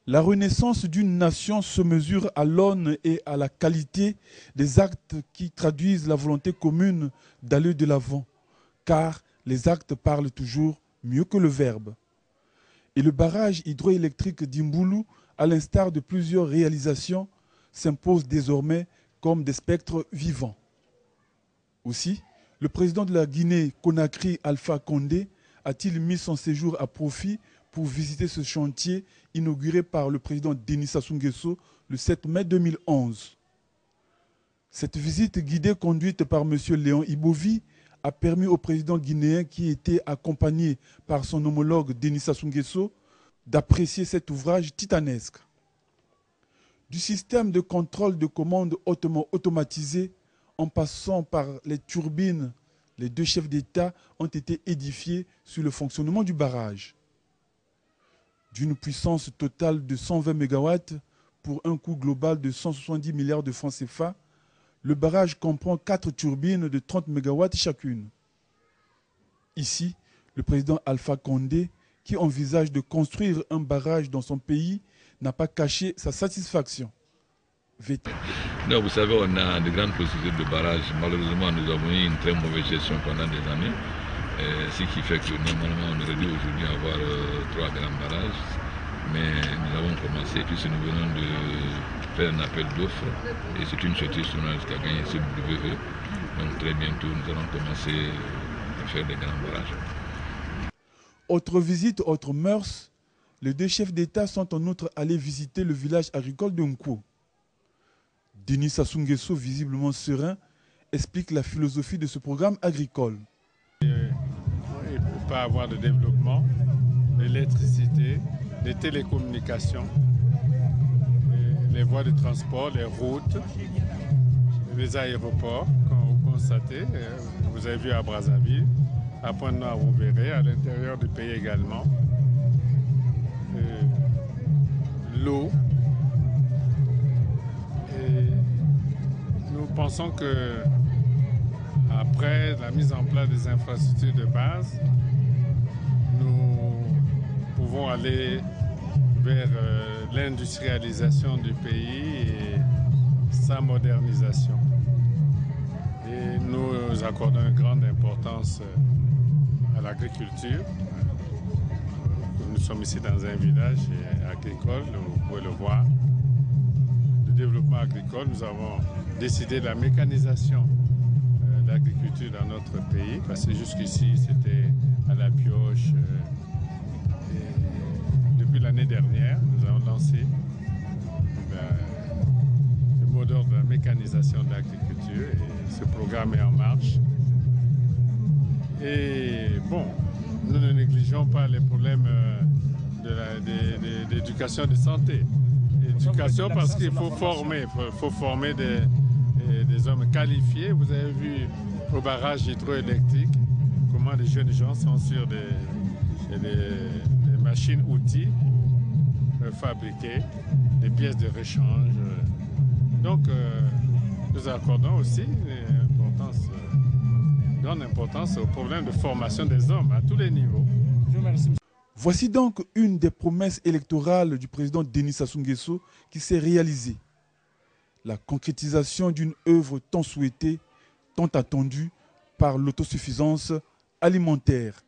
La renaissance d'une nation se mesure à l'aune et à la qualité des actes qui traduisent la volonté commune d'aller de l'avant, car les actes parlent toujours mieux que le verbe. Et le barrage hydroélectrique d'Imboulou, à l'instar de plusieurs réalisations, s'impose désormais comme des spectres vivants. Aussi, le président de la Guinée, Conakry Alpha Condé, a-t-il mis son séjour à profit pour visiter ce chantier inauguré par le président Denis Sassou Nguesso le 7 mai 2011. Cette visite guidée conduite par M. Léon Ibovi a permis au président guinéen, qui était accompagné par son homologue Denis Sassou Nguesso, d'apprécier cet ouvrage titanesque. Du système de contrôle de commande hautement automatisé, en passant par les turbines, les deux chefs d'État ont été édifiés sur le fonctionnement du barrage. D'une puissance totale de 120 MW pour un coût global de 170 milliards de francs CFA, le barrage comprend 4 turbines de 30 MW chacune. Ici, le président Alpha Condé, qui envisage de construire un barrage dans son pays, n'a pas caché sa satisfaction. Non, vous savez, on a de grandes procédures de barrage. Malheureusement, nous avons eu une très mauvaise gestion pendant des années. Ce qui fait que normalement on aurait dû aujourd'hui avoir 3 grands barrages, mais nous avons commencé puisque nous venons de faire un appel d'offres et c'est une société journaliste qui a gagné ce WE. Donc très bientôt nous allons commencer à faire des grands barrages. Autre visite, autre mœurs, les deux chefs d'État sont en outre allés visiter le village agricole de Nkou. Denis Sassou Nguesso, visiblement serein, explique la philosophie de ce programme agricole. Il ne peut pas avoir de développement, l'électricité, les télécommunications, les voies de transport, les routes, les aéroports, comme vous constatez. Vous avez vu à Brazzaville, à Pointe-Noire, vous verrez, à l'intérieur du pays également. L'eau. Nous pensons que après la mise en place des infrastructures de base, nous pouvons aller vers l'industrialisation du pays et sa modernisation. Et nous accordons une grande importance à l'agriculture. Nous sommes ici dans un village agricole, vous pouvez le voir. Le développement agricole, nous avons décidé de la mécanisation de l'agriculture dans notre pays, parce que jusqu'ici c'était à la pioche. Depuis l'année dernière, nous avons lancé le mot d'ordre de la mécanisation de l'agriculture et ce programme est en marche. Et bon, nous ne négligeons pas les problèmes d'éducation et de santé. Éducation parce qu'il faut former des hommes qualifiés. Vous avez vu au barrage hydroélectrique comment les jeunes gens sont sur des machines-outils pour fabriquer des pièces de rechange. Donc nous accordons aussi une grande importance au problème de formation des hommes à tous les niveaux. Je vous remercie. Voici donc une des promesses électorales du président Denis Sassou Nguesso qui s'est réalisée. La concrétisation d'une œuvre tant souhaitée, tant attendue par l'autosuffisance alimentaire.